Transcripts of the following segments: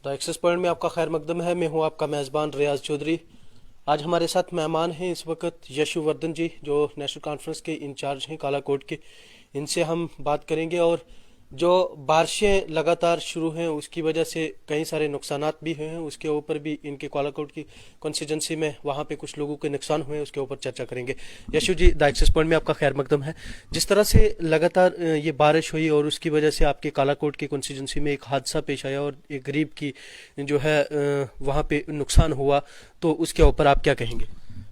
The access point में आपका खैर मकदम है। मैं हूं आपका मेज़बान रियाज चौधरी। आज हमारे साथ मेहमान हैं इस वक्त यशुवर्धन जी, जो नेशनल कॉन्फ्रेंस के इंचार्ज हैं कालाकोट के। इनसे हम बात करेंगे और जो बारिशें लगातार शुरू हैं उसकी वजह से कई सारे नुकसानात भी हुए हैं, उसके ऊपर भी इनके कालाकोट की कॉन्स्टिट्यूंसी में वहाँ पे कुछ लोगों के नुकसान हुए हैं, उसके ऊपर चर्चा करेंगे। यशु जी, द एक्सेस पॉइंट में आपका खैर मकदम है। जिस तरह से लगातार ये बारिश हुई और उसकी वजह से आपके कालाकोट की कॉन्स्टिट्यूंसी में एक हादसा पेश आया और एक गरीब की जो है वहाँ पे नुकसान हुआ, तो उसके ऊपर आप क्या कहेंगे?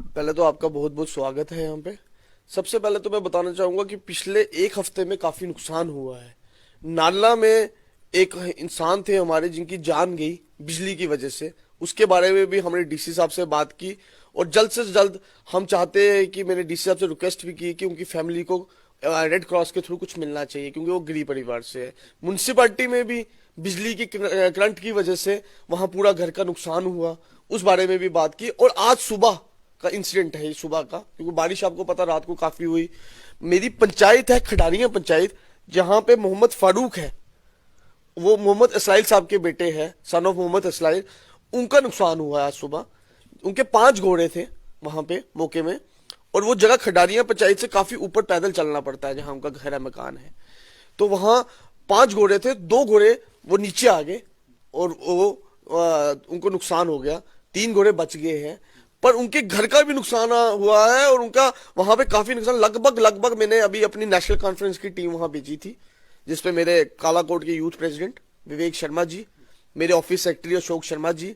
पहले तो आपका बहुत बहुत स्वागत है यहाँ पे। सबसे पहले तो मैं बताना चाहूंगा कि पिछले एक हफ्ते में काफी नुकसान हुआ है। नाला में एक इंसान थे हमारे जिनकी जान गई बिजली की वजह से। उसके बारे में भी हमने डीसी साहब से बात की और जल्द से जल्द हम चाहते हैं कि मैंने डीसी साहब से रिक्वेस्ट भी की कि उनकी फैमिली को रेड क्रॉस के थ्रू कुछ मिलना चाहिए, क्योंकि वो गरीब परिवार से है। म्यूनसिपालिटी में भी बिजली की करंट की वजह से वहां पूरा घर का नुकसान हुआ, उस बारे में भी बात की। और आज सुबह का इंसिडेंट है, सुबह का, क्योंकि बारिश आपको पता रात को काफी हुई। मेरी पंचायत है खडारिया पंचायत, जहां पे मोहम्मद फारूक है, वो मोहम्मद इसराइल साहब के बेटे हैं, सन ऑफ मोहम्मद इसराइल। उनका नुकसान हुआ आज सुबह। उनके 5 घोड़े थे वहां पे मौके में, और वो जगह खडारिया पंचायत से काफी ऊपर पैदल चलना पड़ता है जहां उनका घर है, मकान है। तो वहां 5 घोड़े थे, 2 घोड़े वो नीचे आ गए और वो उनको नुकसान हो गया। 3 घोड़े बच गए हैं, पर उनके घर का भी नुकसान हुआ है और उनका वहां पे काफी नुकसान। लगभग मैंने अभी अपनी नेशनल कॉन्फ्रेंस की टीम वहां भेजी थी, जिसपे मेरे कालाकोट के यूथ प्रेसिडेंट विवेक शर्मा जी, मेरे ऑफिस सेक्रेटरी अशोक शर्मा जी,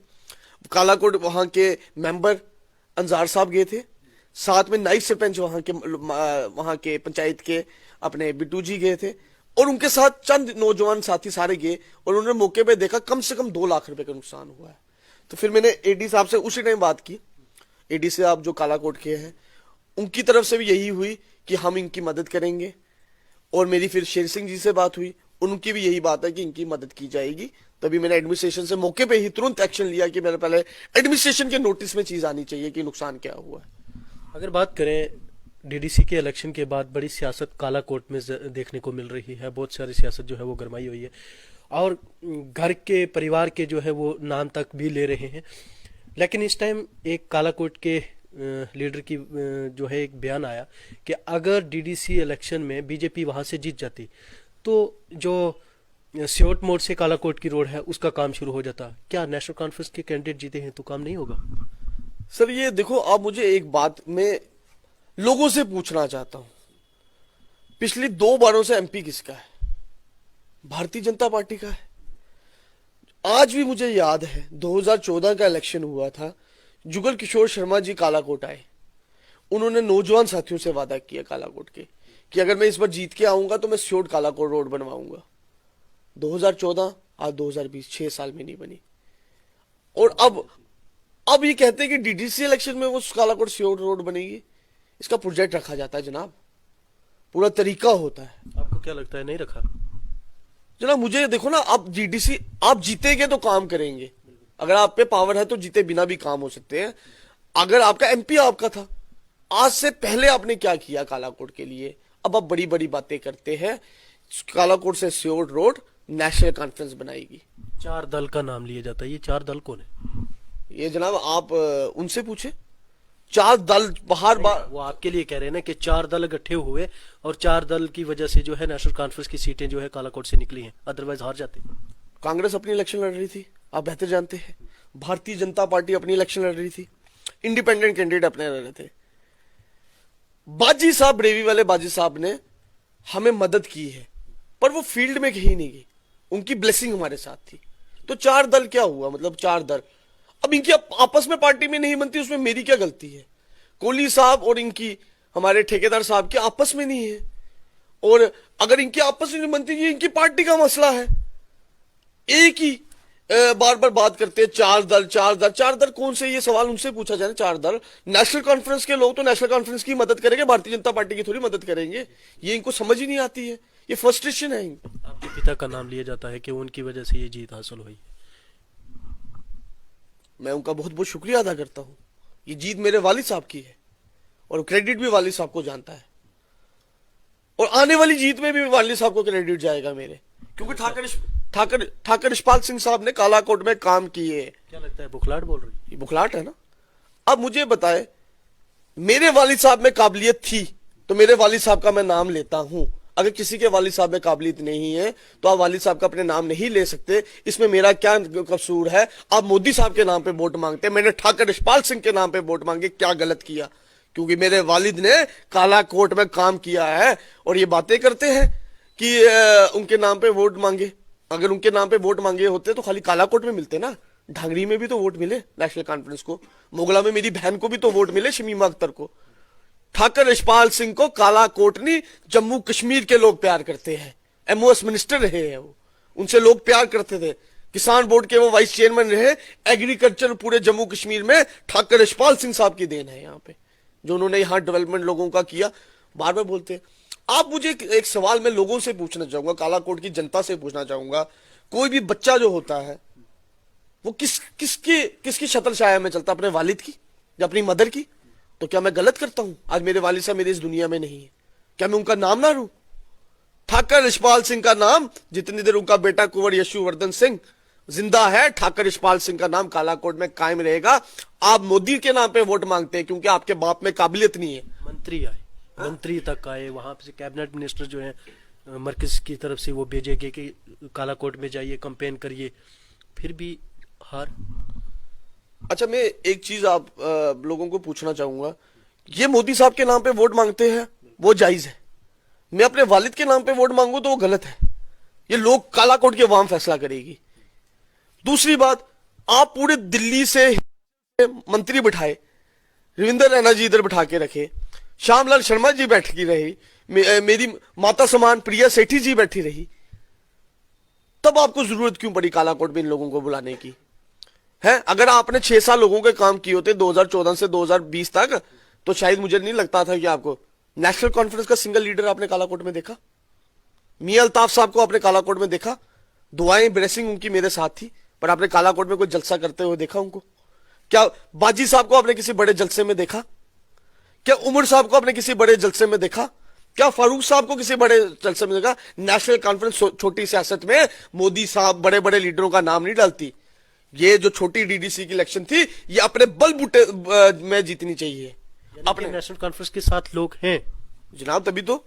कालाकोट वहां के मेंबर अंजार साहब गए थे, साथ में नाइब सरपंच वहां के पंचायत के अपने बिट्टू जी गए थे, और उनके साथ चंद नौजवान साथी सारे गए। और उन्होंने मौके पे देखा कम से कम 2 लाख रुपए का नुकसान हुआ है। तो फिर मैंने एडी साहब से उसी टाइम बात की। एडी से आप जो कालाकोट के हैं, उनकी तरफ से भी यही हुई कि हम इनकी मदद करेंगे। और मेरी फिर शेर सिंह जी से बात हुई, उनकी भी यही बात है कि इनकी मदद की जाएगी। तभी मैंने एडमिनिस्ट्रेशन से मौके पे ही तुरंत एक्शन लिया कि मेरे पहले एडमिनिस्ट्रेशन के नोटिस में चीज आनी चाहिए कि नुकसान क्या हुआ है। अगर बात करें डीडीसी के इलेक्शन के बाद, बड़ी सियासत कालाकोट में देखने को मिल रही है। बहुत सारी सियासत जो है वो गरमाई हुई है और घर के परिवार के जो है वो नाम तक भी ले रहे हैं। लेकिन इस टाइम एक कालाकोट के लीडर की जो है एक बयान आया कि अगर डीडीसी इलेक्शन में बीजेपी वहां से जीत जाती तो जो सियोट मोड़ से कालाकोट की रोड है उसका काम शुरू हो जाता। क्या नेशनल कॉन्फ्रेंस के कैंडिडेट जीते हैं तो काम नहीं होगा? सर ये देखो, आप मुझे एक बात मैं लोगों से पूछना चाहता हूं, पिछली 2 बारों से एमपी किसका है? भारतीय जनता पार्टी का है। आज भी मुझे याद है 2014 का इलेक्शन हुआ था, जुगल किशोर शर्मा जी कालाकोट आए। उन्होंने नौजवान साथियों से वादा किया कालाकोट के कि अगर मैं इस बार जीत के आऊंगा तो मैं सियोट कालाकोट रोड बनवाऊंगा। 2014 आज 2020, 6 साल में नहीं बनी। और अब ये कहते हैं कि डीडीसी इलेक्शन में वो कालाकोट सियोट रोड बनेगी। इसका प्रोजेक्ट रखा जाता है जनाब, पूरा तरीका होता है। आपको क्या लगता है नहीं रखा? जनाब मुझे देखो ना, आप डीडीसी आप जीतेंगे तो काम करेंगे। अगर आप पे पावर है तो जीते बिना भी काम हो सकते हैं। अगर आपका एमपी आपका था, आज से पहले आपने क्या किया कालाकोट के लिए? अब आप बड़ी बड़ी बातें करते हैं। कालाकोट से सियोट रोड नेशनल कॉन्फ्रेंस बनाएगी। 4 दल का नाम लिया जाता है, ये 4 दल कौन है? ये जनाब आप उनसे पूछे। 4 दल बाहर वो आपके लिए कह रहे हैं ना कि 4 दल इकट्ठे हुए और 4 दल की वजह से जो है नेशनल कॉन्फ्रेंस की सीटें जो है कालाकोट से निकली हैं, अदरवाइज हार जाते। कांग्रेस अपनी इलेक्शन लड़ रही थी, आप बेहतर जानते हैं। भारतीय जनता पार्टी अपनी इलेक्शन लड़ रही थी, इंडिपेंडेंट कैंडिडेट अपने लड़ रहे थे। बाजी साहब, ब्रेवी वाले बाजी साहब ने हमें मदद की है, पर वो फील्ड में कहीं नहीं गई। उनकी ब्लेसिंग हमारे साथ थी। तो 4 दल क्या हुआ? मतलब 4 दल अब इनकी आपस में पार्टी में नहीं बनती, उसमें मेरी क्या गलती है? कोहली साहब और इनकी हमारे ठेकेदार साहब के आपस में नहीं है, और अगर इनकी आपस में नहीं बनती, ये इनकी पार्टी का मसला है। एक ही बार बार बात करते हैं 4 दल 4 दल 4 दल कौन से? ये सवाल उनसे पूछा जाए। 4 दल नेशनल कॉन्फ्रेंस के लोग तो नेशनल कॉन्फ्रेंस की मदद करेंगे, भारतीय जनता पार्टी की थोड़ी मदद करेंगे। ये इनको समझ ही नहीं आती है, ये फ्रस्ट्रेशन है इनको। आपके पिता का नाम लिया जाता है कि उनकी वजह से ये जीत हासिल हुई। मैं उनका बहुत बहुत शुक्रिया अदा करता हूं। ये जीत मेरे वालिद साहब की है और क्रेडिट भी वालिद साहब को जानता है, और आने वाली जीत में भी वालिद साहब को क्रेडिट जाएगा मेरे, क्योंकि ठाकर ठाकर यशपाल सिंह साहब ने कालाकोट में काम किए। क्या लगता है बुखलाहट बोल रही है? ये बुखलाहट है ना। अब मुझे बताए, मेरे वालिद साहब में काबिलियत थी तो मेरे वालिद साहब का मैं नाम लेता हूं। अगर किसी के वालिद साहब में काबिलियत नहीं है तो आप वालिद साहब का अपने नाम नहीं ले सकते। इसमें मेरा क्या कसूर है? आप मोदी साहब के नाम पे वोट मांगते हैं, मैंने ठाकर यशपाल सिंह के नाम पे वोट मांगे, क्या गलत किया? क्योंकि मेरे वालिद ने कालाकोट में काम किया है और ये बातें करते हैं कि उनके नाम पे वोट मांगे। अगर उनके नाम पे वोट मांगे होते तो खाली कालाकोट में मिलते ना, ढांगरी में भी तो वोट मिले नेशनल कॉन्फ्रेंस को, मोगला में मेरी बहन को भी तो वोट मिले, शमीमा अख्तर को। ठाकर यशपाल सिंह को कालाकोट नहीं, जम्मू कश्मीर के लोग प्यार करते हैं। एमओएस मिनिस्टर रहे हैं वो, उनसे लोग प्यार करते थे। किसान बोर्ड के वो वाइस चेयरमैन रहे। एग्रीकल्चर पूरे जम्मू कश्मीर में ठाकर यशपाल सिंह साहब की देन है यहाँ पे, जो उन्होंने यहाँ डेवलपमेंट लोगों का किया। बार बार बोलते हैं। आप मुझे एक सवाल मैं लोगों से पूछना चाहूंगा, कालाकोट की जनता से पूछना चाहूंगा, कोई भी बच्चा जो होता है वो किसकी शक्ल छाया में चलता, अपने वालिद की या अपनी मदर की? तो क्या मैं गलत करता हूं? आज मेरे वालिद साहब मेरे इस दुनिया में नहीं है, क्या मैं उनका नाम ना लूं? ठाकर यशपाल सिंह का नाम जितनी देर उनका बेटा कुंवर यशुवर्धन सिंह जिंदा है, ठाकर यशपाल सिंह का नाम कालाकोट में कायम रहेगा। आप मोदी के नाम पे वोट मांगते हैं क्योंकि आपके बाप में काबिलियत नहीं है। मंत्री आए, मंत्री तक आए, वहां से कैबिनेट मिनिस्टर जो है मरकज की तरफ से वो भेजे गए कि कालाकोट में जाइए, कैंपेन करिए, फिर भी हार। अच्छा, मैं एक चीज आप लोगों को पूछना चाहूंगा, ये मोदी साहब के नाम पे वोट मांगते हैं वो जायज है, मैं अपने वालिद के नाम पे वोट मांगू तो वो गलत है। ये लोग कालाकोट की अवाम फैसला करेगी। दूसरी बात, आप पूरे दिल्ली से मंत्री बिठाए, रविंद्र रैना जी इधर बिठा के रखे, श्यामलाल शर्मा जी बैठी रही, मेरी माता समान प्रिया सेठी जी बैठी रही, तब आपको जरूरत क्यों पड़ी कालाकोट में इन लोगों को बुलाने की? है, अगर आपने 6 साल लोगों के काम किए होते 2014 से 2020 तक, तो शायद मुझे नहीं लगता था कि आपको नेशनल कॉन्फ्रेंस का सिंगल लीडर आपने कालाकोट में देखा। मियां अल्ताफ साहब को आपने कालाकोट में देखा, दुआएं ब्लेसिंग उनकी मेरे साथ थी, पर आपने कालाकोट में कोई जलसा करते हुए देखा उनको? क्या बाजी साहब को आपने किसी बड़े जलसे में देखा? क्या उमर साहब को आपने किसी बड़े जलसे में देखा? क्या फारूक साहब को किसी बड़े जलसे में देखा? नेशनल कॉन्फ्रेंस छोटी सियासत में मोदी साहब बड़े बड़े लीडरों का नाम नहीं डालती। ये जो छोटी डीडीसी की इलेक्शन थी, ये अपने बलबूटे में जीतनी चाहिए। अपने नेशनल कॉन्फ्रेंस के साथ लोग हैं जनाब, तभी तो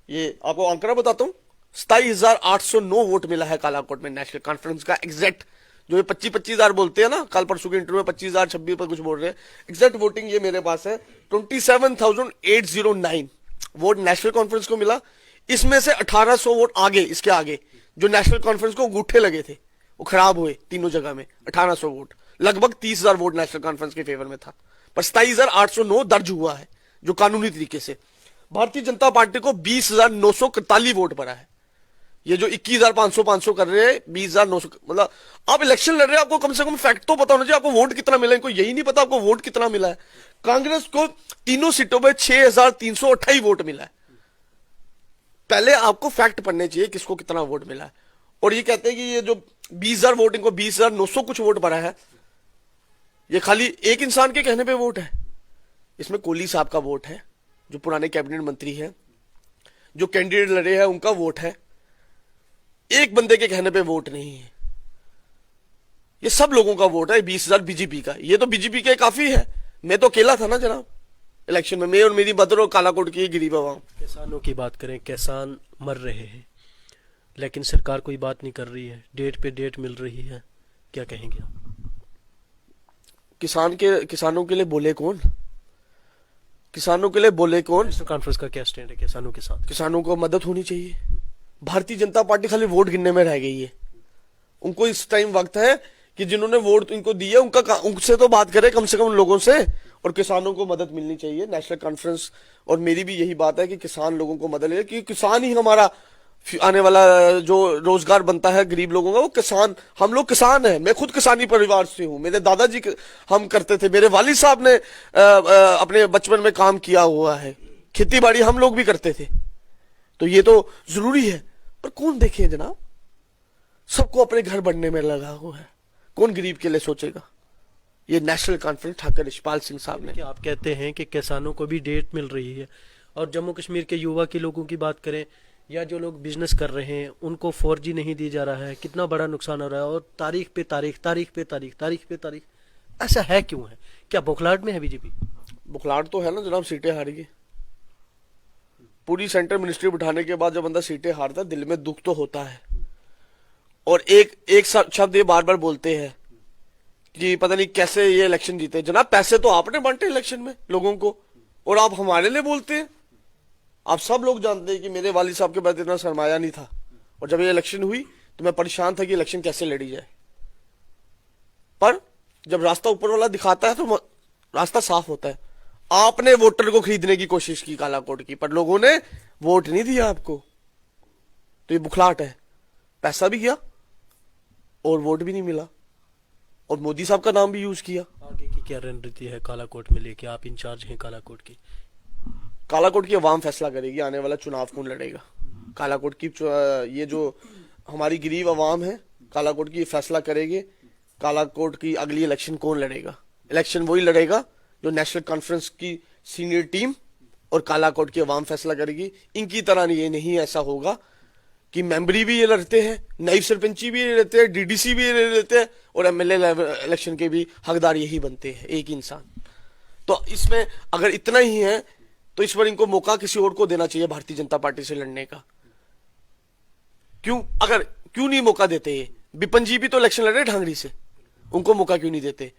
ये आपको आंकड़ा बताता हूं, 27,809 वोट मिला है कालाकोट में नेशनल कॉन्फ्रेंस का एग्जैक्ट। जो ये 25,000 बोलते हैं ना, कल परसों के इंटरव्यू में 25,000 26 पर कुछ बोल रहे हैं, एग्जैक्ट वोटिंग ये मेरे पास है 27,809 वोट नेशनल कॉन्फ्रेंस को मिला। इसमें से 1800 वोट आगे, इसके आगे जो नेशनल कॉन्फ्रेंस को अंगूठे लगे थे वो खराब हुए तीनों जगह में। 1800 वोट, लगभग 30,000 वोट नेशनल कॉन्फ्रेंस के फेवर में था, पर 27,809 दर्ज हुआ है जो कानूनी तरीके से। भारतीय जनता पार्टी को 20,941 वोट पड़ा है। ये जो 21,500 कर रहे हैं, 20,900, मतलब आप इलेक्शन लड़ रहे हैं, आपको कम से कम फैक्ट तो पता होना चाहिए, आपको वोट कितना मिला है। इनको यही नहीं पता आपको वोट कितना मिला है। कांग्रेस को तीनों सीटों में 6,328 वोट मिला है। पहले आपको फैक्ट पढ़ने चाहिए किसको कितना वोट मिला है। और ये कहते हैं कि ये जो 20,000 वोट, इनको 20,900 कुछ वोट पड़ा है, ये खाली एक इंसान के कहने पे वोट है। इसमें कोहली साहब का वोट है, जो पुराने कैबिनेट मंत्री हैं, जो कैंडिडेट लड़े हैं उनका वोट है, एक बंदे के कहने पे वोट नहीं है। ये सब लोगों का वोट है। 20,000 बीजेपी का, ये तो बीजेपी के काफी है। मैं तो अकेला था ना जनाब इलेक्शन में, मैं और मेरी मदर और कालाकोट की गरीब आवाम। किसानों की बात करें, किसान मर रहे हैं लेकिन सरकार कोई बात नहीं कर रही है, डेट पे डेट मिल रही है, क्या कहेंगे आप? किसानों के लिए बोले कौन? किसानों के लिए बोले कौन? नेशनल कॉन्फ्रेंस का क्या स्टैंड है किसानों के साथ? किसानों को मदद होनी चाहिए। भारतीय जनता पार्टी खाली वोट गिनने में रह गई है। उनको इस टाइम वक्त है कि जिन्होंने वोट इनको दिए उनसे तो बात करे कम से कम लोगों से, और किसानों को मदद मिलनी चाहिए। नेशनल कॉन्फ्रेंस और मेरी भी यही बात है कि किसान लोगों को मदद ले, क्योंकि किसान ही हमारा आने वाला जो रोजगार बनता है गरीब लोगों का, वो किसान। हम लोग किसान हैं, मैं खुद किसानी परिवार से हूं, मेरे दादाजी हम करते थे, मेरे वालिद साहब ने अपने बचपन में काम किया हुआ है, खेती बाड़ी हम लोग भी करते थे। तो ये तो जरूरी है, पर कौन देखे जनाब, सबको अपने घर बनने में लगा हुआ है, कौन गरीब के लिए सोचेगा? ये नेशनल कॉन्फ्रेंस ठाकर यशपाल सिंह साहब ने। आप कहते हैं कि किसानों को भी डेट मिल रही है, और जम्मू कश्मीर के युवा के लोगों की बात करें, या जो लोग बिजनेस कर रहे हैं उनको 4G नहीं दी जा रहा है, कितना बड़ा नुकसान हो रहा है, और तारीख पे तारीख, तारीख पे तारीख, तारीख पे तारीख। ऐसा है क्यों है? क्या बौखलाहट में है बीजेपी? बुखलाहट तो है ना जनाब, सीटें हारी है। पूरी सेंट्रल मिनिस्ट्री बिठाने के बाद जब बंदा सीटें हारता है, दिल में दुख तो होता है। और एक एक शब्द ये बार बार बोलते हैं कि पता नहीं कैसे ये इलेक्शन जीते। जनाब पैसे तो आपने बांटे इलेक्शन में लोगों को, और आप हमारे लिए बोलते हैं। आप सब लोग जानते हैं कि मेरे वालिद साहब के पास इतना सरमाया नहीं था, और जब ये इलेक्शन हुई तो मैं परेशान था कि इलेक्शन कैसे लड़ी जाए। पर जब रास्ता ऊपर वाला दिखाता है तो रास्ता साफ होता है। आपने वोटर को खरीदने की कोशिश की कालाकोट की, पर लोगों ने वोट नहीं दिया आपको, तो ये बुखलाहट है। पैसा भी गया और वोट भी नहीं मिला, और मोदी साहब का नाम भी यूज किया। आगे की क्या रणनीति है कालाकोट में लेके? आप इंचार्ज हैं कालाकोट की। कालाकोट की आवाम फैसला करेगी आने वाला चुनाव कौन लड़ेगा। कालाकोट की ये जो हमारी गरीब आवाम है, कालाकोट की फैसला करेगी कालाकोट की अगली इलेक्शन कौन लड़ेगा। इलेक्शन वही लड़ेगा जो नेशनल कॉन्फ्रेंस की सीनियर टीम और कालाकोट की आवाम फैसला करेगी। इनकी तरह ये नहीं ऐसा होगा कि मेंबरी भी ये लड़ते हैं, नायब सरपंची भी ये लड़ते हैं, डीडीसी भी ये लड़ते हैं, और एमएलए इलेक्शन के भी हकदार यही बनते हैं, एक ही इंसान। तो इसमें अगर इतना ही है तो इस बार इनको मौका किसी और को देना चाहिए भारतीय जनता पार्टी से लड़ने का। क्यों नहीं मौका देते? ये बिपन जी भी तो इलेक्शन लड़ रहे ढांगरी से, उनको मौका क्यों नहीं देते?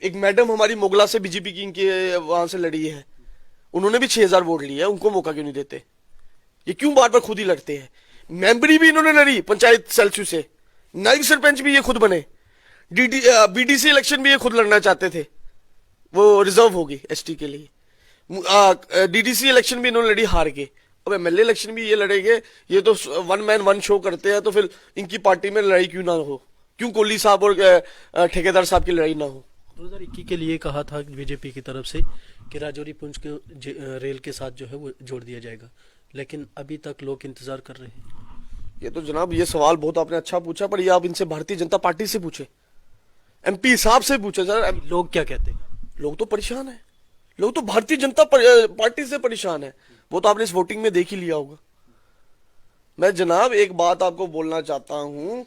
एक मैडम हमारी मोगला से बीजेपी की इनके वहां से लड़ी है, उन्होंने भी 6000 वोट लिए है, उनको मौका क्यों नहीं देते? ये क्यों बार बार खुद ही लड़ते हैं? मेंबरी भी इन्होंने लड़ी पंचायत सेल्सू से, नायब सरपंच भी ये खुद बने, बीडीसी इलेक्शन भी ये खुद लड़ना चाहते थे, वो रिजर्व होगी एसटी के लिए। डीडीसी इलेक्शन भी इन्होंने लड़ी, हार के। अब एमएलए इलेक्शन भी ये लड़ेंगे। ये तो वन मैन वन शो करते हैं, तो फिर इनकी पार्टी में लड़ाई क्यों ना हो? क्यों कोहली साहब और ठेकेदार साहब की लड़ाई ना हो? 2021 के लिए कहा था बीजेपी की तरफ से कि राजौरी पुंछ के रेल के साथ जो है वो जोड़ दिया जाएगा, लेकिन अभी तक लोग इंतजार कर रहे हैं। ये तो जनाब ये सवाल बहुत आपने अच्छा पूछा, पर ये आप इनसे भारतीय जनता पार्टी से पूछे, एमपी साहब से पूछे। सर लोग क्या कहते हैं? लोग तो परेशान है, लोग तो भारतीय जनता पार्टी से परेशान है। वो तो आपने इस वोटिंग में देख ही लिया होगा। मैं जनाब एक बात आपको बोलना चाहता हूं,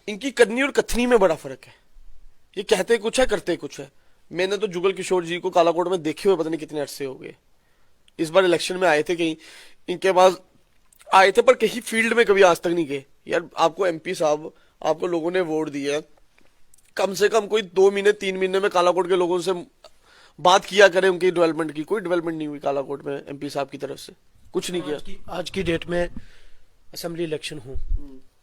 इनकी करनी और कथनी में बड़ा फर्क है। ये कहते कुछ है, करते कुछ है। मैंने तो जुगल किशोर जी को कालाकोट में देखे हुए पता नहीं कितने अरसे हो गए। इस बार इलेक्शन में आए थे, कहीं इनके पास आए थे, पर कहीं फील्ड में कभी आज तक नहीं गए। यार आपको एमपी साहब, आपको लोगों ने वोट दिया, कम से कम कोई 2 महीने 3 महीने में कालाकोट के लोगों से बात किया करें उनकी डेवलपमेंट की। कोई डेवलपमेंट नहीं हुई कालाकोट में एमपी साहब की तरफ से, कुछ नहीं किया। आज की डेट में असेंबली इलेक्शन हो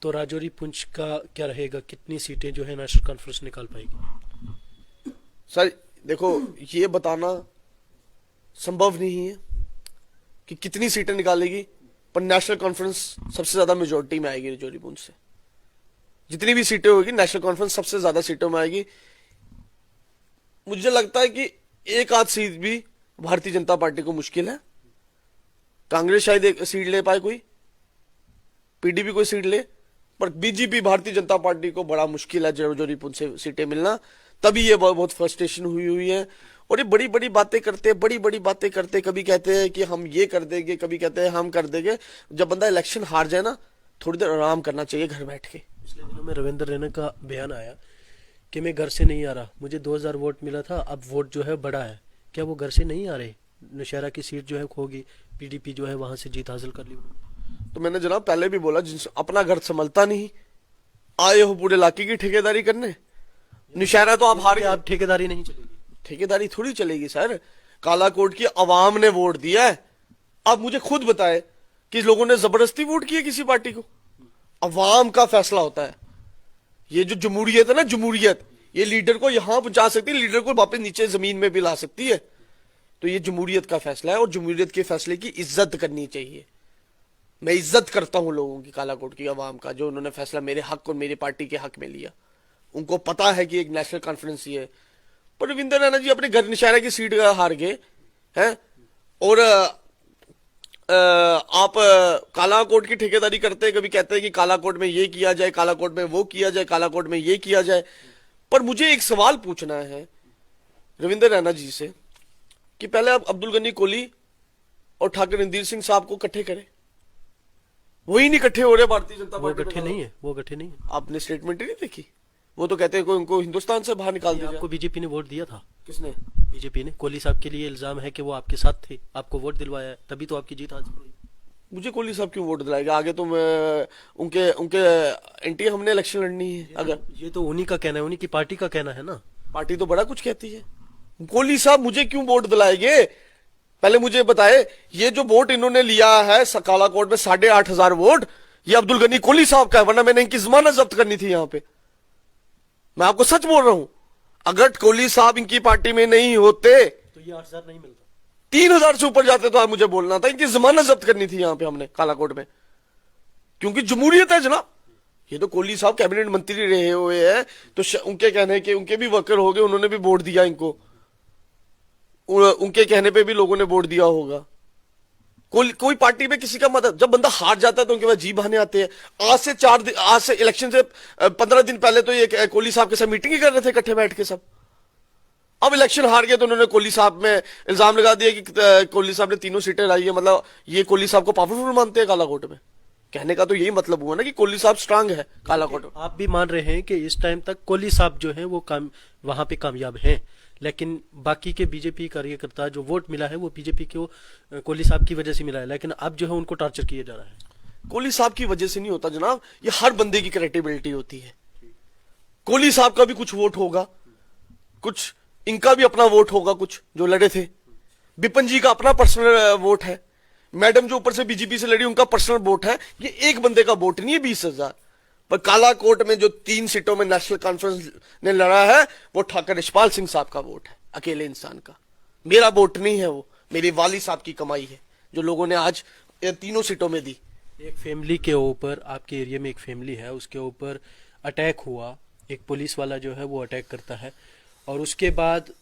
तो राजौरी पुंछ का क्या रहेगा? कितनी सीटें जो है नेशनल कॉन्फ्रेंस निकाल पाएगी? सर देखो, ये बताना संभव नहीं है कि कितनी सीटें निकालेगी, पर नेशनल कॉन्फ्रेंस सबसे ज्यादा मेजोरिटी में आएगी राजौरी पुंछ से। जितनी भी सीटें होगी नेशनल कॉन्फ्रेंस सबसे ज्यादा सीटों में आएगी। मुझे लगता है कि एक आध सीट भी भारतीय जनता पार्टी को मुश्किल है। कांग्रेस शायद एक सीट ले पाए, कोई पीडीपी कोई सीट ले, पर बीजेपी भारतीय जनता पार्टी को बड़ा मुश्किल है राजौरी पुंछ से सीटें मिलना। तभी ये बहुत फ्रस्ट्रेशन हुई है, और ये बड़ी बड़ी बातें करते हैं, बड़ी बड़ी बातें करते हैं। कभी कहते हैं कि हम ये कर देंगे, कभी कहते हैं हम कर देंगे। जब बंदा इलेक्शन हार जाए ना, थोड़ी देर आराम करना चाहिए घर बैठ के। पिछले दिनों में रविंद्र रैना का बयान आया कि मैं घर से नहीं आ रहा, मुझे 2000 वोट मिला था, अब वोट जो है बढ़ा है। क्या वो घर से नहीं आ रहे? नौशहरा की सीट जो है खोगी, पीडीपी जो है वहां से जीत हासिल कर ली। तो मैंने जनाब पहले भी बोला, जिनसे अपना घर संभलता नहीं, आए हो पूरे इलाके की ठेकेदारी करने। नौशहरा तो आप हार गए, आप ठेकेदारी नहीं चलेगी। ठेकेदारी थोड़ी चलेगी सर। कालाकोट की आवाम ने वोट दिया है। आप मुझे खुद बताए कि लोगों ने जबरदस्ती वोट किया किसी पार्टी को? अवाम का फैसला होता है। ये जो जमहूरियत है ना, जमहूरियत, ये लीडर को यहां पहुंचा सकती है, लीडर को वापस नीचे जमीन में भी ला सकती है। तो ये जमहूरियत का फैसला है, और जमहूरियत के फैसले की इज्जत करनी चाहिए। मैं इज्जत करता हूं लोगों की, कालाकोट की आवाम का, जो उन्होंने फैसला मेरे हक और मेरी पार्टी के हक में लिया। उनको पता है कि एक नेशनल कॉन्फ्रेंस ही है। पर रविंद्र रैना जी अपने घर नौशहरा की सीट हार गए हैं, और आप कालाकोट की ठेकेदारी करते हैं। कभी कहते हैं कि कालाकोट में ये किया जाए, कालाकोट में वो किया जाए, कालाकोट में ये किया जाए। पर मुझे एक सवाल पूछना है रविंद्र रैना जी से कि पहले आप अब्दुल गनी कोहली और ठाकुर रणधीर सिंह साहब को इकट्ठे करें, वही नहीं इकट्ठे हो रहे भारतीय जनता वो पार्टी गठे में। नहीं है, वो गठे नहीं है। आपने स्टेटमेंट ही नहीं देखी? वो तो कहते हैं कि उनको हिंदुस्तान से बाहर निकाल दिया। आपको बीजेपी ने वोट दिया था। किसने? बीजेपी ने कोहली साहब के लिए इल्जाम है कि वो आपके साथ थे, आपको वोट दिलवाया है, तभी तो आपकी जीत हासिल हुई। मुझे कोहली साहब क्यों वोट दिलाएगा? आगे तो मैं उनके उनके एंटी हमने इलेक्शन लड़नी है। अगर ये तो उन्हीं का कहना है, उन्हीं की पार्टी का कहना है ना। पार्टी तो बड़ा कुछ कहती है। कोहली साहब मुझे क्यों वोट दिलाएंगे? पहले मुझे बताए, ये जो वोट इन्होंने लिया है कालाकोट में 8,500 वोट, ये अब्दुल गनी कोहली साहब का है, वरना मैंने इनकी जमानत जब्त करनी थी यहाँ पे। मैं आपको सच बोल रहा हूं, अगर कोहली साहब इनकी पार्टी में नहीं होते तो ये 8,000 नहीं मिलता। 3,000 से ऊपर जाते तो आप मुझे बोलना था। इनकी जमानत जब्त करनी थी यहाँ पे हमने कालाकोट में, क्योंकि जमहूरियत है जनाब। ये तो कोहली साहब कैबिनेट मंत्री रहे हुए हैं, तो उनके कहने के उनके भी वर्कर हो गए, उन्होंने भी वोट दिया इनको, उनके कहने पे भी लोगों ने वोट दिया होगा। कोई पार्टी में किसी का मदद, जब बंदा हार जाता है तो उनके पास जी बहाने आते हैं। आज से इलेक्शन से 15 दिन पहले तो ये कोहली साहब के साथ मीटिंग ही कर रहे थे इकट्ठे बैठ के सब। अब इलेक्शन हार गए तो उन्होंने कोहली साहब में इल्जाम लगा दिया कि कोहली साहब ने 3 सीटें लाई है, मतलब ये कोहली साहब को पावरफुल मानते हैं कालाकोट में। कहने का तो यही मतलब हुआ ना कि कोहली साहब स्ट्रांग है कालाकोट में। आप भी मान रहे हैं कि इस टाइम तक कोहली साहब जो है वो वहां पे कामयाब हैं, लेकिन बाकी के बीजेपी कार्यकर्ता जो वोट मिला है वो बीजेपी को कोहली साहब की वजह से मिला है, लेकिन अब जो है उनको टॉर्चर किया जा रहा है। कोहली साहब की वजह से नहीं होता जनाब, ये हर बंदे की क्रेडिबिलिटी होती है। कोहली साहब का भी कुछ वोट होगा, कुछ इनका भी अपना वोट होगा, कुछ जो लड़े थे। बिपिन जी का अपना पर्सनल वोट है, मैडम जो ऊपर से बीजेपी से लड़ी उनका पर्सनल वोट है। ये एक बंदे का वोट नहीं है 20,000। पर कालाकोट में जो 3 सीटों में नेशनल कॉन्फ्रेंस ने लड़ा है वो ठाकर यशपाल सिंह साहब का वोट है, अकेले इंसान का। मेरा वोट नहीं है, वो मेरे वाली साहब की कमाई है जो लोगों ने आज 3 सीटों में दी। एक फैमिली के ऊपर, आपके एरिया में एक फैमिली है, उसके ऊपर अटैक हुआ, एक पुलिस वाला जो है वो अटैक करता है, और उसके बाद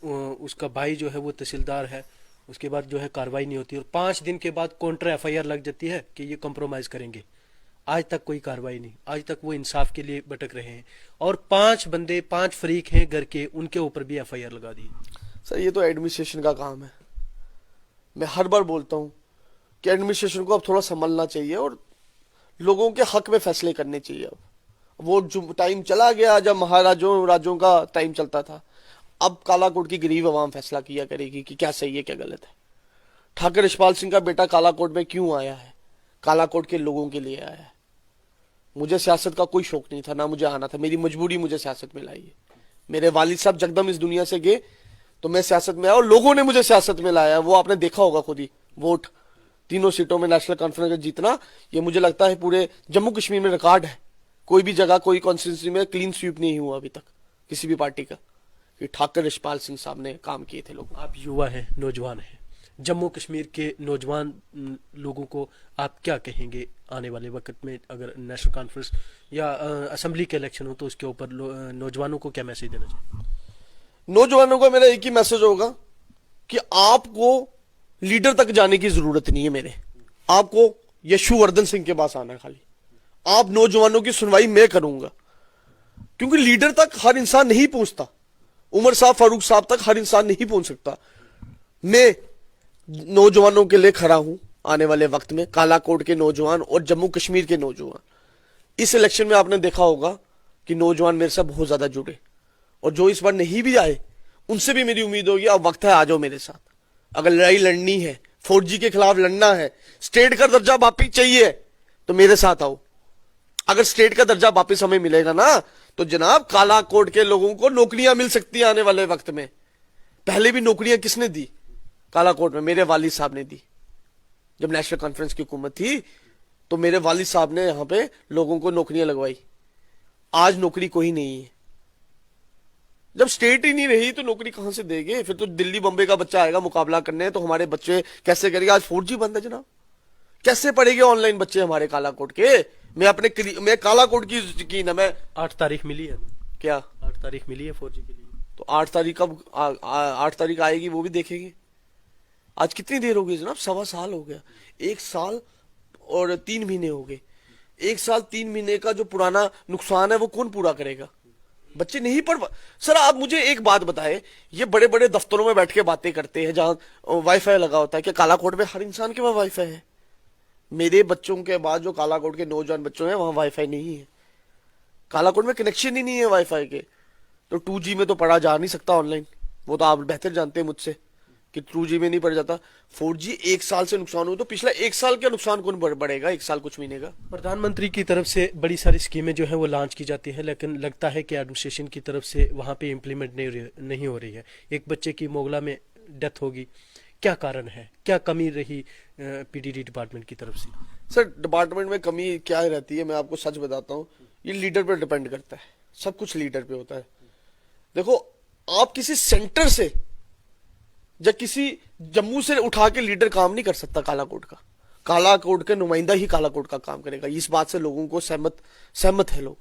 उसका भाई जो है वो तहसीलदार है, उसके बाद जो है कार्रवाई नहीं होती, और 5 दिन के बाद काउंटर FIR लग जाती है कि ये कंप्रोमाइज करेंगे। आज तक कोई कार्रवाई नहीं, आज तक वो इंसाफ के लिए भटक रहे हैं, और 5 बंदे 5 फरीक हैं घर के, उनके ऊपर भी FIR लगा दी। सर ये तो एडमिनिस्ट्रेशन का काम है। मैं हर बार बोलता हूं कि एडमिनिस्ट्रेशन को अब थोड़ा संभलना चाहिए और लोगों के हक में फैसले करने चाहिए। अब वो जो टाइम चला गया जब महाराजों राजों का टाइम चलता था। अब कालाकोट की गरीब आवाम फैसला किया करेगी कि क्या सही है क्या गलत है। ठाकर यशपाल सिंह का बेटा कालाकोट में क्यों आया है? कालाकोट के लोगों के लिए आया है। मुझे सियासत का कोई शौक नहीं था, ना मुझे आना था, मेरी मजबूरी मुझे सियासत में लाई है। मेरे वालिद साहब जगदम इस दुनिया से गए तो मैं सियासत में आया, और लोगों ने मुझे सियासत में लाया। वो आपने देखा होगा खुद ही, वोट 3 सीटों में नेशनल कॉन्फ्रेंस का जीतना, ये मुझे लगता है पूरे जम्मू कश्मीर में रिकॉर्ड है। कोई भी जगह कोई कॉन्स्टिट्यूंसी में क्लीन स्वीप नहीं हुआ अभी तक किसी भी पार्टी का, कि ठाकर यशपाल सिंह साहब ने काम किए थे। लोग, आप युवा हैं, नौजवान हैं, जम्मू कश्मीर के नौजवान लोगों को आप क्या कहेंगे आने वाले वक्त में, अगर नेशनल कॉन्फ्रेंस या असेंबली के इलेक्शन हो तो उसके ऊपर नौजवानों को क्या मैसेज देना चाहिए? नौजवानों को मेरा एक ही मैसेज होगा कि आपको लीडर तक जाने की जरूरत नहीं है। मेरे आपको यशुवर्धन सिंह के पास आना है खाली। आप नौजवानों की सुनवाई मैं करूंगा, क्योंकि लीडर तक हर इंसान नहीं पहुंचता। उमर साहब, फारूक साहब तक हर इंसान नहीं पहुंच सकता। मैं नौजवानों के लिए खड़ा हूं आने वाले वक्त में, कालाकोट के नौजवान और जम्मू कश्मीर के नौजवान। इस इलेक्शन में आपने देखा होगा कि नौजवान मेरे साथ बहुत ज्यादा जुड़े, और जो इस बार नहीं भी आए उनसे भी मेरी उम्मीद होगी अब वक्त है, आ जाओ मेरे साथ। अगर लड़ाई लड़नी है, 4G के खिलाफ लड़ना है, स्टेट का दर्जा वापिस चाहिए तो मेरे साथ आओ। अगर स्टेट का दर्जा वापिस हमें मिलेगा ना तो जनाब कालाकोट के लोगों को नौकरियां मिल सकती हैं आने वाले वक्त में। पहले भी नौकरियां किसने दी कालाकोट में? मेरे वालिद साहब ने दी। जब नेशनल कॉन्फ्रेंस की हुकूमत थी तो मेरे वालिद साहब ने यहां पे लोगों को नौकरियां लगवाई। आज नौकरी कोई नहीं है। जब स्टेट ही नहीं रही तो नौकरी कहां से देंगे? फिर तो दिल्ली बम्बई का बच्चा आएगा मुकाबला करने, तो हमारे बच्चे कैसे करेंगे? आज 4G बंद है जनाब, कैसे पढ़ेंगे ऑनलाइन बच्चे हमारे कालाकोट के? मैं कालाकोट की यकीन है। मैं 8 तारीख मिली है क्या 8 तारीख मिली है 4G के लिए, तो 8 तारीख कब 8 तारीख आएगी वो भी देखेंगे। आज कितनी देर हो गई जनाब? 1.25 साल हो गया। 1 साल और 3 महीने हो गए। 1 साल 3 महीने का जो पुराना नुकसान है वो कौन पूरा करेगा? बच्चे नहीं पढ़। सर आप मुझे एक बात बताएं, ये बड़े बड़े दफ्तरों में बैठ के बातें करते हैं जहां वाईफाई लगा होता है, क्या कालाकोट में हर इंसान के पास वाईफाई है? मेरे बच्चों के बाद जो कालाकोट के नौजवान बच्चों हैं वहां वाईफाई नहीं है, कालाकोट में कनेक्शन ही नहीं है वाईफाई के। तो 2G में तो पढ़ा जा नहीं सकता ऑनलाइन, वो तो आप बेहतर जानते हैं मुझसे कि 2G में नहीं पढ़ जाता। 4G एक साल से नुकसान हो तो पिछला एक साल का नुकसान कौन बढ़ेगा, एक साल कुछ महीने का। प्रधानमंत्री की तरफ से बड़ी सारी स्कीमें जो है वो लॉन्च की जाती है, लेकिन लगता है कि एडमिनिस्ट्रेशन की तरफ से वहाँ पे इम्प्लीमेंट नहीं हो रही है। एक बच्चे की मोगला में डेथ होगी, क्या कारण है, क्या कमी रही पीडीडी डिपार्टमेंट की तरफ से? सर डिपार्टमेंट में कमी क्या रहती है, मैं आपको सच बताता हूँ, ये लीडर पे डिपेंड करता है, सब कुछ लीडर पे होता है। देखो, आप किसी सेंटर से या किसी जम्मू से उठा के लीडर काम नहीं कर सकता कालाकोट का, कालाकोट के नुमाइंदा ही कालाकोट का काम करेगा। इस बात से लोगों को सहमत है लोग।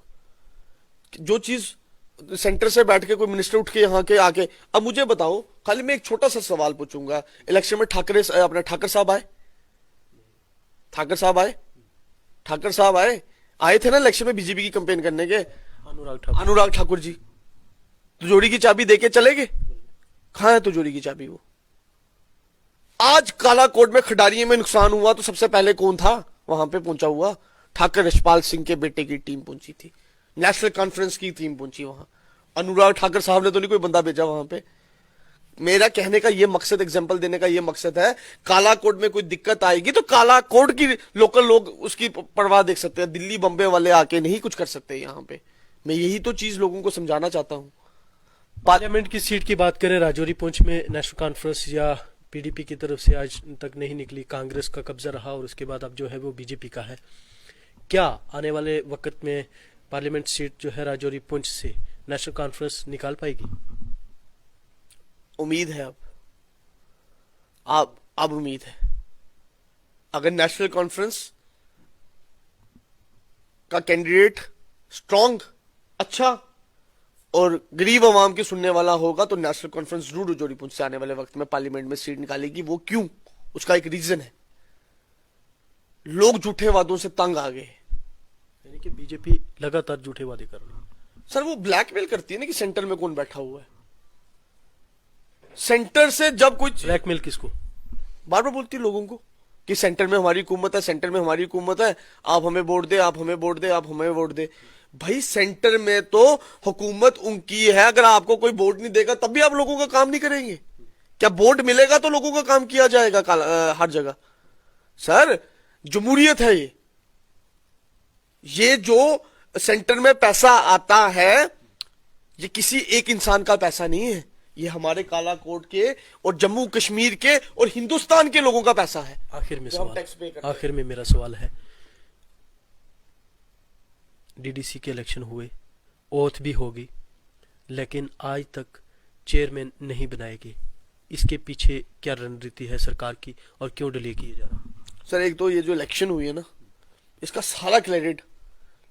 जो चीज सेंटर से बैठ के कोई मिनिस्टर उठ के यहाँ के आके, अब मुझे बताओ, खाली मैं एक छोटा सा सवाल पूछूंगा, इलेक्शन में अपने ठाकर साहब आए, ठाकर साहब आए थे ना इलेक्शन में बीजेपी की कैंपेन करने के, अनुराग ठाकुर जी तिजोरी की चाबी देके चले गए, कहां है तिजोरी की चाबी वो? आज कालाकोट में खिडारियों में नुकसान हुआ तो सबसे पहले कौन था वहां पे पहुंचा हुआ? ठाकर यशपाल सिंह के बेटे की टीम पहुंची थी, नेशनल कॉन्फ्रेंस की टीम पहुंची वहां। अनुराग ठाकर साहब ने तो नहीं कोई बंदा भेजा वहां पे। मेरा कहने का ये मकसद, एग्जांपल देने का ये मकसद है, कालाकोट में कोई दिक्कत आएगी तो कालाकोट की लोकल लोग उसकी परवाह देख सकते हैं, दिल्ली बम्बे वाले आके नहीं कुछ कर सकते यहां पे। मैं यही तो चीज लोगों को समझाना चाहता हूं। पार्लियामेंट की सीट की बात करें, राजौरी पुंछ में नेशनल कॉन्फ्रेंस या पीडीपी की तरफ से आज तक नहीं निकली, कांग्रेस का कब्जा रहा और उसके बाद अब जो है वो बीजेपी का है। क्या आने वाले वक्त में पार्लियामेंट सीट जो है राजौरी पुंछ से नेशनल कॉन्फ्रेंस निकाल पाएगी? उम्मीद है अब उम्मीद है, अगर नेशनल कॉन्फ्रेंस का कैंडिडेट स्ट्रांग, अच्छा और गरीब आवाम की सुनने वाला होगा तो नेशनल कॉन्फ्रेंस जरूर राजौरी पुंछ से आने वाले वक्त में पार्लियामेंट में सीट निकालेगी। वो क्यों? उसका एक रीजन है, लोग झूठे वादों से तंग आ गए। यानी कि बीजेपी लगातार झूठे वादे कर रही है। सर वो ब्लैकमेल करती है ना कि सेंटर में कौन बैठा हुआ है, सेंटर से जब कोई ब्लैकमेल किसको? बार बार बोलती है लोगों को कि सेंटर में हमारी हुकूमत है, सेंटर में हमारी हुकूमत है, आप हमें वोट दे, आप हमें वोट दे, आप हमें वोट दे। भाई सेंटर में तो हुकूमत उनकी है, अगर आपको कोई वोट नहीं देगा तब भी आप लोगों का काम नहीं करेंगे क्या? वोट मिलेगा तो लोगों का काम किया जाएगा हर जगह। सर जमहूरियत है ये जो सेंटर में पैसा आता है ये किसी एक इंसान का पैसा नहीं है, ये हमारे कालाकोट के और जम्मू कश्मीर के और हिंदुस्तान के लोगों का पैसा है। आखिर में मेरा सवाल है, डीडीसी के इलेक्शन हुए, ओथ भी होगी, लेकिन आज तक चेयरमैन नहीं बनाए गए, इसके पीछे क्या रणनीति है सरकार की और क्यों डिले किए जा रहा है? सर एक तो ये जो इलेक्शन हुई है ना, इसका सारा क्रेडिट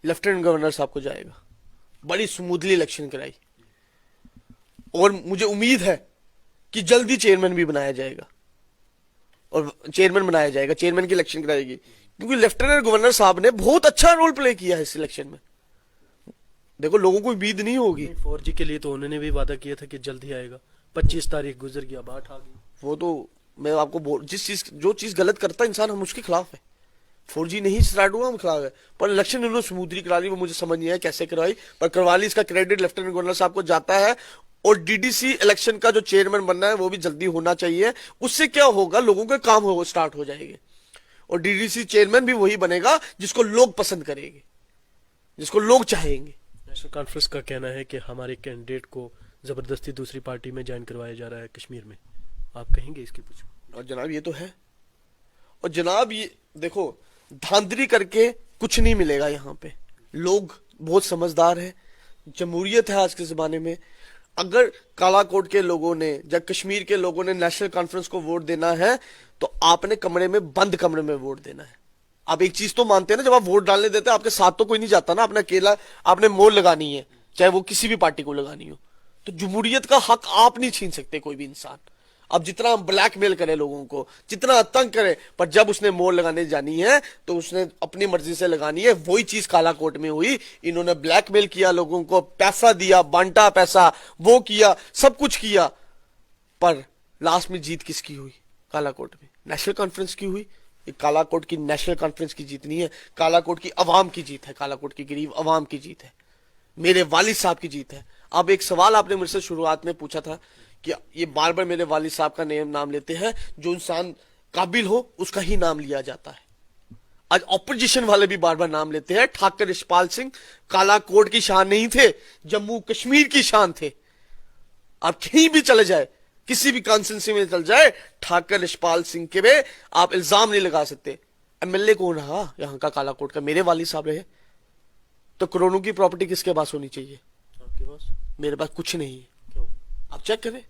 लेफ्टिनेंट गवर्नर साहब को जाएगा। बड़ी स्मूथली इलेक्शन कराई और मुझे उम्मीद है कि जल्दी चेयरमैन भी बनाया जाएगा और चेयरमैन की इलेक्शन कराएगी, क्योंकि लेफ्टिनेंट गवर्नर साहब ने बहुत अच्छा रोल प्ले किया है इस इलेक्शन में। देखो लोगों को उम्मीद नहीं होगी। 4G के लिए तो उन्होंने भी वादा किया था कि जल्द ही आएगा, 25 तारीख गुजर गया, 8 आ गई। वो तो मैं आपको जो चीज गलत करता है इंसान, हम उसके खिलाफ है। 4G नहीं स्टार्ट हुआ, हम खिलाफ है, पर इलेक्शन इन्होंने स्मूथली करा ली, वो मुझे समझ नहीं आया कैसे करवाई, पर करवा ली। इसका क्रेडिट लेफ्टिनेंट गवर्नर साहब को जाता है। और डीडीसी इलेक्शन का जो चेयरमैन बनना है वो भी जल्दी होना चाहिए। उससे क्या होगा, लोगों के काम स्टार्ट हो जाएंगे और डीडीसी चेयरमैन भी वही बनेगा जिसको लोग पसंद करेंगे, जिसको लोग चाहेंगे। नेशनल कॉन्फ्रेंस का कहना है कि हमारे कैंडिडेट को जबरदस्ती दूसरी पार्टी में ज्वाइन करवाया जा रहा है कश्मीर में, आप कहेंगे इसके कुछ? और जनाब ये तो है, और जनाब ये देखो धांधली करके कुछ नहीं मिलेगा यहाँ पे। लोग बहुत समझदार है, जमहूरियत है आज के जमाने में। अगर कालाकोट के लोगों ने या कश्मीर के लोगों ने नेशनल कॉन्फ्रेंस को वोट देना है तो आपने बंद कमरे में वोट देना है। आप एक चीज तो मानते हैं ना, जब आप वोट डालने देते हैं आपके साथ तो कोई नहीं जाता ना, आपने अकेला आपने मोहर लगानी है, चाहे वो किसी भी पार्टी को लगानी हो। तो जमहूरियत का हक आप नहीं छीन सकते कोई भी इंसान। अब जितना ब्लैकमेल करे लोगों को, जितना आतंक करे, पर जब उसने मोहर लगाने जानी है तो उसने अपनी मर्जी से लगानी है। वही चीज कालाकोट में हुई, इन्होंने ब्लैकमेल किया, लोगों को पैसा दिया, बांटा पैसा, वो किया, सब कुछ किया, पर लास्ट में जीत किसकी हुई? कालाकोट में नेशनल कॉन्फ्रेंस की हुई। ये कालाकोट की नेशनल कॉन्फ्रेंस की जीत नहीं है, कालाकोट की अवाम की जीत है, कालाकोट की गरीब अवाम की जीत है, मेरे वालिद साहब की जीत है। अब एक सवाल आपने मुझसे शुरुआत में पूछा था कि ये बार बार मेरे वालिद साहब का नाम लेते हैं, जो इंसान काबिल हो उसका ही नाम लिया जाता है। आज ऑपोजिशन वाले भी बार बार नाम लेते हैं। ठाकर यशपाल सिंह कालाकोट की शान नहीं थे, जम्मू कश्मीर की शान थे। आप कहीं भी चले जाए, किसी भी कॉन्स्टिट्यूंसी में चल जाए, ठाकर यशपाल सिंह के पे आप इल्जाम नहीं लगा सकते। एमएलए कौन रहा यहां का कालाकोट का? मेरे वालिद साहब रहे। तो करोड़ों की प्रॉपर्टी किसके पास होनी चाहिए? आपके पास? मेरे पास कुछ नहीं है। क्यों? आप चेक करें,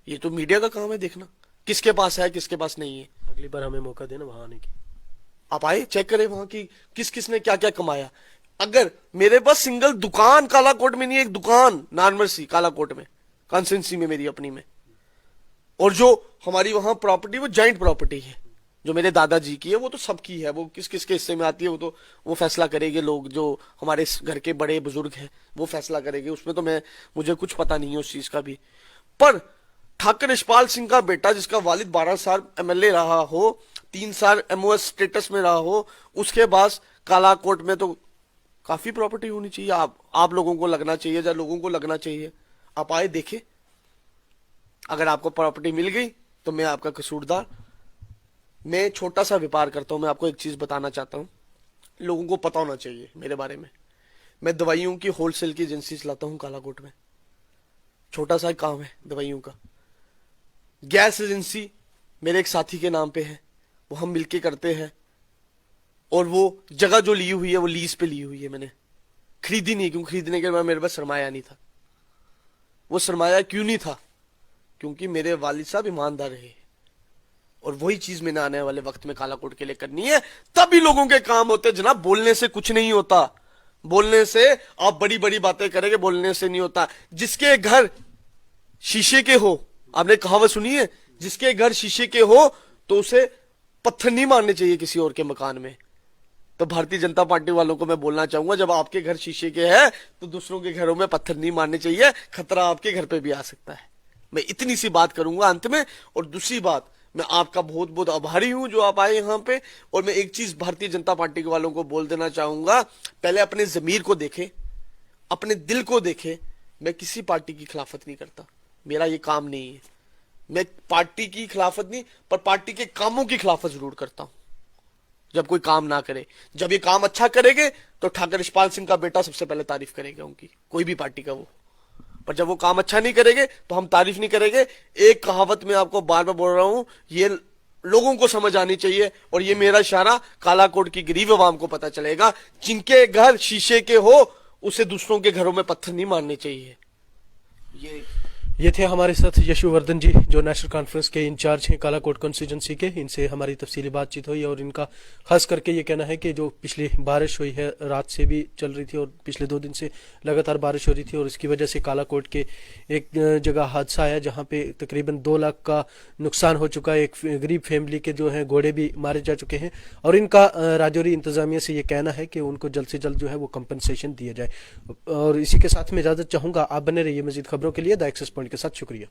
ये तो मीडिया का काम है देखना किसके पास है किसके पास नहीं है। अगली बार हमें मौका देना वहां आने की। आप आए, चेक करें वहां की किस किसने क्या क्या कमाया। अगर मेरे पास सिंगल दुकान कालाकोट में नहीं है, एक दुकान नॉर्मल सी कालाकोट में, कॉन्स्टिट्यूंसी में, मेरी अपनी में, और जो हमारी वहां प्रॉपर्टी वो जॉइंट प्रॉपर्टी है, जो मेरे दादाजी की है, वो तो सबकी है। वो किस किस के हिस्से में आती है वो तो वो फैसला करेंगे लोग, जो हमारे घर के बड़े बुजुर्ग हैं वो फैसला करेंगे, उसमें तो मुझे कुछ पता नहीं है उस चीज का भी। पर ठाकर यशपाल सिंह का बेटा, जिसका वालिद 12 साल एमएलए रहा हो, 3 साल एमओएस स्टेटस में रहा हो, उसके पास कालाकोट में तो काफी प्रॉपर्टी होनी चाहिए। आप लोगों को लगना चाहिए, या लोगों को लगना चाहिए। आप आए देखे, अगर आपको प्रॉपर्टी मिल गई तो मैं आपका कसूरदार। मैं छोटा सा व्यापार करता हूं, मैं आपको एक चीज बताना चाहता हूं, लोगों को पता होना चाहिए मेरे बारे में। मैं दवाइयों की होलसेल की एजेंसी चलाता हूं कालाकोट में, छोटा सा काम है दवाइयों का। गैस एजेंसी मेरे एक साथी के नाम पे है, वो हम मिलके करते हैं, और वो जगह जो ली हुई है वो लीज पे ली हुई है, मैंने खरीदी नहीं। क्यों खरीदने के बाद मेरे पास सरमाया नहीं था। वो सरमाया क्यों नहीं था? क्योंकि मेरे वालिद साहब ईमानदार रहे, और वही चीज मैंने आने वाले वक्त में कालाकोट के लिए करनी है। तभी लोगों के काम होते। जनाब, बोलने से कुछ नहीं होता, बोलने से आप बड़ी बड़ी बातें करेंगे, बोलने से नहीं होता। जिसके घर शीशे के हो, आपने कहावत सुनी है, जिसके घर शीशे के हो तो उसे पत्थर नहीं मारने चाहिए किसी और के मकान में। तो भारतीय जनता पार्टी वालों को मैं बोलना चाहूंगा, जब आपके घर शीशे के हैं तो दूसरों के घरों में पत्थर नहीं मारने चाहिए, खतरा आपके घर पे भी आ सकता है। मैं इतनी सी बात करूंगा अंत में। और दूसरी बात, मैं आपका बहुत बहुत आभारी हूं जो आप आए यहां पे। और मैं एक चीज भारतीय जनता पार्टी के वालों को बोल देना चाहूंगा, पहले अपने जमीर को देखे, अपने दिल को देखे। मैं किसी पार्टी की खिलाफत नहीं करता, मेरा ये काम नहीं है। मैं पार्टी की खिलाफत नहीं, पर पार्टी के कामों की खिलाफत जरूर करता हूं। जब कोई काम ना करे, जब ये काम अच्छा करेंगे तो ठाकर यशपाल सिंह का बेटा सबसे पहले तारीफ करेगा उनकी, कोई भी पार्टी का वो। पर जब वो काम अच्छा नहीं करेंगे तो हम तारीफ नहीं करेंगे। एक कहावत मैं आपको बार बार बोल रहा हूं, ये लोगों को समझ आनी चाहिए, और ये मेरा इशारा कालाकोट की गरीब आवाम को पता चलेगा। जिनके घर शीशे के हो उसे दूसरों के घरों में पत्थर नहीं मारने चाहिए। ये थे हमारे साथ यशुवर्धन जी, जो नेशनल कॉन्फ्रेंस के इंचार्ज हैं कालाकोट कॉन्स्टिट्यूंसी के। इनसे हमारी तफसीली बातचीत हुई, और इनका खास करके ये कहना है कि जो पिछली बारिश हुई है, रात से भी चल रही थी और पिछले 2 दिन से लगातार बारिश हो रही थी, और इसकी वजह से कालाकोट के एक जगह हादसा आया जहाँ पे तकरीबन 2 लाख का नुकसान हो चुका है। एक गरीब फैमिली के जो है घोड़े भी मारे जा चुके हैं, और इनका राजौरी इंतजामिया से ये कहना है कि उनको जल्द से जल्द जो है वो कंपनसेशन दिया जाए। और इसी के साथ में इजाजत चाहूंगा। आप बने रहिए मजीद खबरों के लिए द एक्सेस पॉइंट के साथ। शुक्रिया।